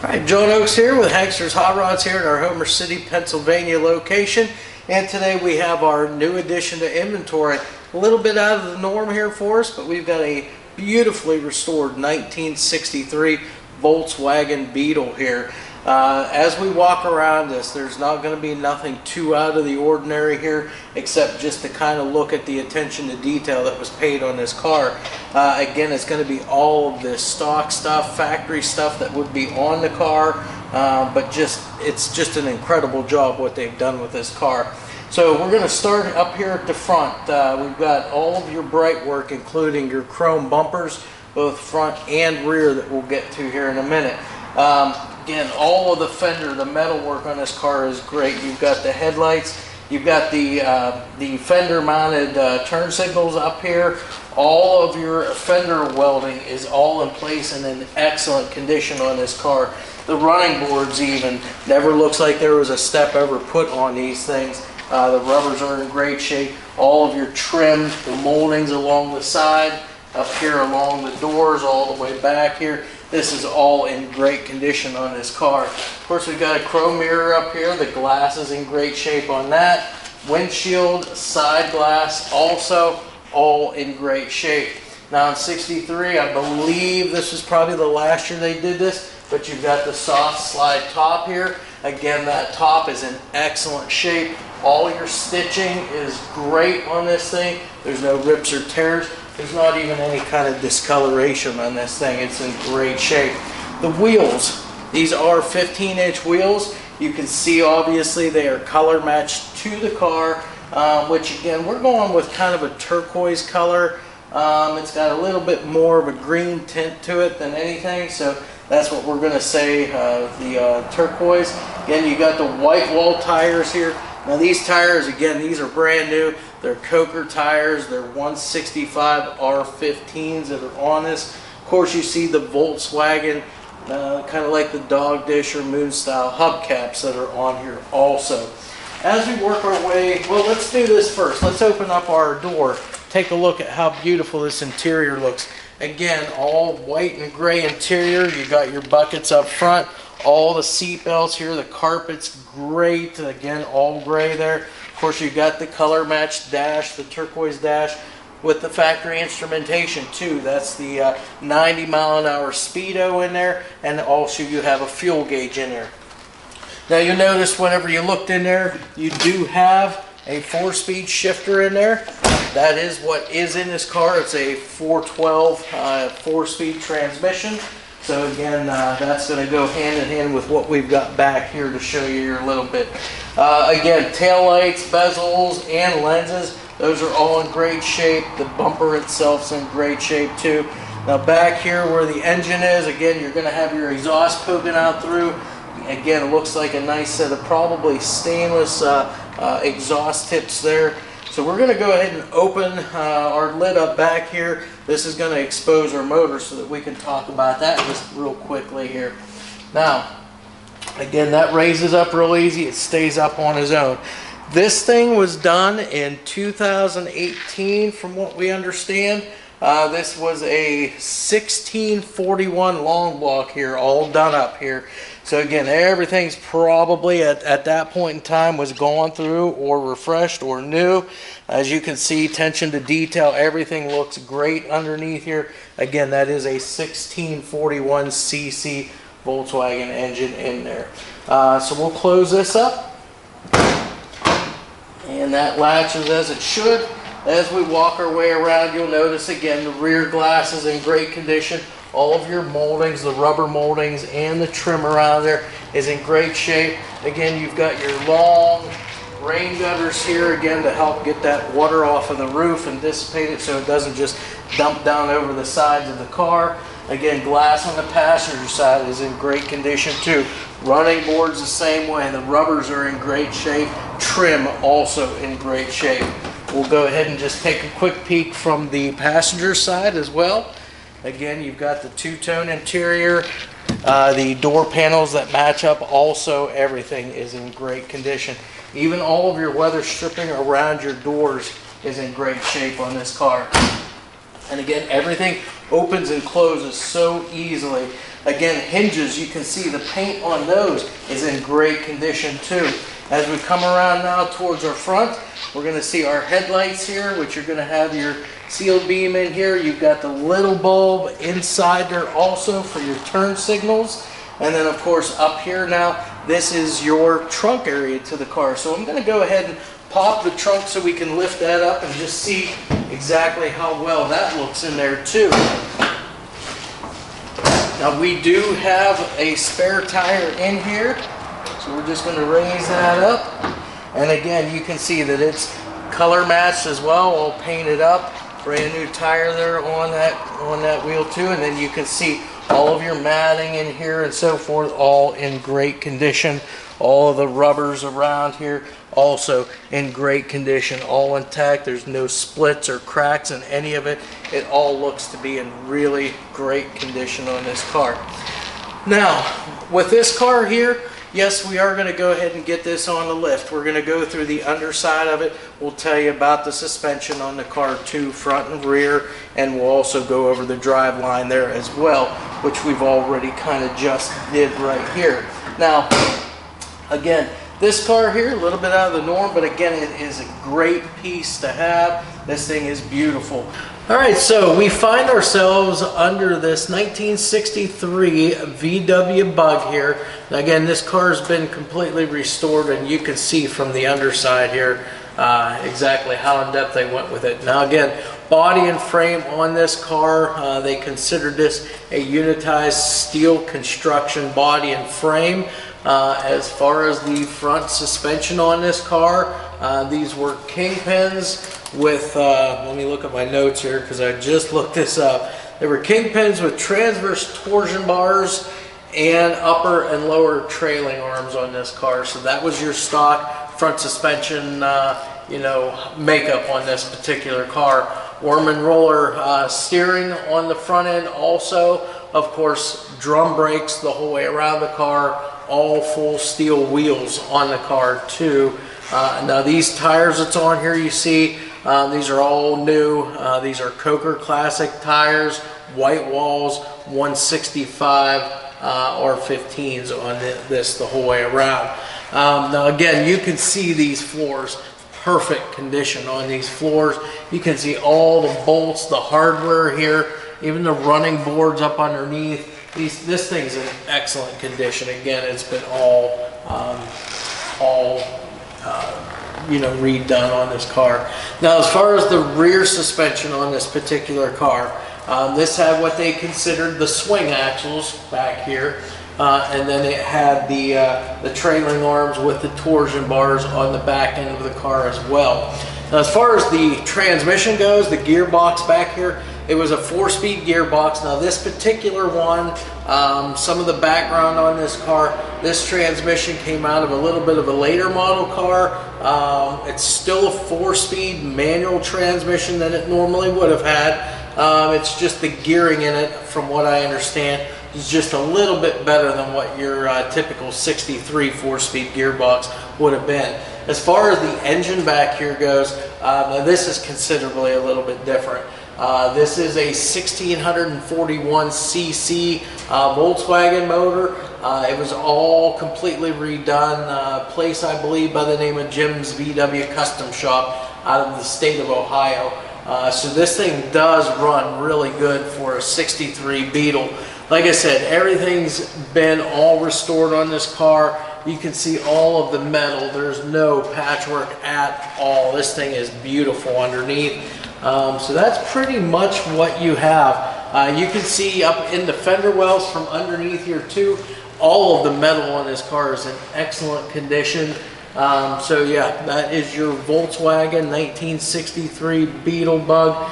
Alright, John Oakes here with HANKSTERS Hot Rods here at our Homer City, Pennsylvania location. And today we have our new addition to inventory. A little bit out of the norm here for us, but we've got a beautifully restored 1963 Volkswagen Beetle here. As we walk around this, there's not going to be nothing too out of the ordinary here, except just to kind of look at the attention to detail that was paid on this car. Again, it's going to be all of this stock stuff, factory stuff that would be on the car, but it's just an incredible job what they've done with this car. So we're going to start up here at the front. We've got all of your bright work, including your chrome bumpers, both front and rear, that we'll get to here in a minute. Again, all of the fender, the metal work on this car is great. You've got the headlights, you've got the fender mounted turn signals up here. All of your fender welding is all in place and in excellent condition on this car. The running boards even, never looks like there was a step ever put on these things. The rubbers are in great shape. All of your trim, the moldings along the side, up here along the doors, all the way back here. This is all in great condition on this car. Of course, we've got a chrome mirror up here. The glass is in great shape on that. Windshield, side glass, also all in great shape. Now in 63, I believe this is probably the last year they did this, but you've got the soft slide top here. Again, that top is in excellent shape. All your stitching is great on this thing. There's no rips or tears. There's not even any kind of discoloration on this thing. It's in great shape. The wheels, these are 15-inch wheels. You can see obviously they are color matched to the car, which again, we're going with kind of a turquoise color. It's got a little bit more of a green tint to it than anything, so that's what we're going to say, the turquoise. Again, you got the Whitewall tires here. Now these tires, again, these are brand new. They're Coker tires. They're 165 R15s that are on this. Of course, you see the Volkswagen, kind of like the dog dish or moon style hubcaps that are on here also. As we work our way, well, let's do this first. Let's open up our door. Take a look at how beautiful this interior looks. Again, all white and gray interior. You got your buckets up front. All the seat belts here, the carpet's great. Again, all gray there. Of course, you got the color matched dash, the turquoise dash, with the factory instrumentation too. That's the 90 mile an hour speedo in there, and also you have a fuel gauge in there. Now you'll notice whenever you looked in there, you do have a 4-speed shifter in there. That is what is in this car. It's a 412 4-speed transmission. So again, that's going to go hand in hand with what we've got back here to show you here a little bit. Again, tail lights, bezels, and lenses, those are all in great shape. The bumper itself's in great shape too. Now back here where the engine is, again, you're going to have your exhaust poking out through. Again, it looks like a nice set of probably stainless exhaust tips there. So we're going to go ahead and open our lid up back here. This is going to expose our motor so that we can talk about that just real quickly here. Now, again, that raises up real easy. It stays up on its own. This thing was done in 2018 from what we understand. This was a 1641 long block here, all done up here. So again, everything's probably at that point in time was gone through or refreshed or new. As you can see, attention to detail, everything looks great underneath here. Again, that is a 1641 cc Volkswagen engine in there. So we'll close this up. And that latches as it should. As we walk our way around, you'll notice again the rear glass is in great condition. All of your moldings, the rubber moldings and the trim around there is in great shape. Again, you've got your long rain gutters here again to help get that water off of the roof and dissipate it so it doesn't just dump down over the sides of the car. Again, glass on the passenger side is in great condition too. Running boards the same way. The rubbers are in great shape. Trim also in great shape. We'll go ahead and just take a quick peek from the passenger side as well. Again, you've got the two-tone interior, the door panels that match up. Also, everything is in great condition. Even all of your weather stripping around your doors is in great shape on this car. And again, everything opens and closes so easily. Again, hinges, you can see the paint on those is in great condition too. As we come around now towards our front, we're going to see our headlights here, which you're going to have your sealed beam in here. You've got the little bulb inside there also for your turn signals. And then of course up here now, this is your trunk area to the car. So I'm going to go ahead and pop the trunk so we can lift that up and just see exactly how well that looks in there too. Now we do have a spare tire in here, so we're just going to raise that up. And again, you can see that it's color matched as well, all painted up. Brand new tire there on that wheel too. And then you can see all of your matting in here and so forth, all in great condition. All of the rubbers around here also in great condition, all intact. There's no splits or cracks in any of it. It all looks to be in really great condition on this car. Now, with this car here, yes, we are going to go ahead and get this on the lift. We're going to go through the underside of it. We'll tell you about the suspension on the car too, front and rear, and we'll also go over the drive line there as well, which we've already kind of just did right here. Now, again, this car here, a little bit out of the norm, but again, it is a great piece to have. This thing is beautiful. All right, so we find ourselves under this 1963 VW Bug here. Now again, this car has been completely restored, and you can see from the underside here exactly how in depth they went with it. Now again, body and frame on this car, they considered this a unitized steel construction body and frame. As far as the front suspension on this car, these were kingpins with, let me look at my notes here because I just looked this up. They were kingpins with transverse torsion bars and upper and lower trailing arms on this car. So that was your stock front suspension, you know, makeup on this particular car. Worm and roller steering on the front end also. Of course, drum brakes the whole way around the car. All full steel wheels on the car too. Now these tires that's on here, you see, these are all new. These are Coker Classic tires, Whitewalls, 165 R15s on this the whole way around. Now again, you can see these floors, perfect condition on these floors. You can see all the bolts, the hardware here, even the running boards up underneath. This thing's in excellent condition. Again, it's been all you know, redone on this car. Now, as far as the rear suspension on this particular car, this had what they considered the swing axles back here, and then it had the trailing arms with the torsion bars on the back end of the car as well. Now, as far as the transmission goes, the gearbox back here, it was a 4-speed gearbox. Now this particular one, some of the background on this car, this transmission came out of a little bit of a later model car. It's still a 4-speed manual transmission that it normally would have had. It's just the gearing in it, from what I understand, is just a little bit better than what your typical 63 4-speed gearbox would have been. As far as the engine back here goes, now this is considerably a little bit different. This is a 1641 cc Volkswagen motor. It was all completely redone. Place, I believe, by the name of Jim's VW Custom Shop out of the state of Ohio. So this thing does run really good for a 63 Beetle. Like I said, everything's been all restored on this car. You can see all of the metal. There's no patchwork at all. This thing is beautiful underneath. So that's pretty much what you have. You can see up in the fender wells from underneath here too. All of the metal on this car is in excellent condition. So yeah, that is your Volkswagen 1963 Beetle Bug.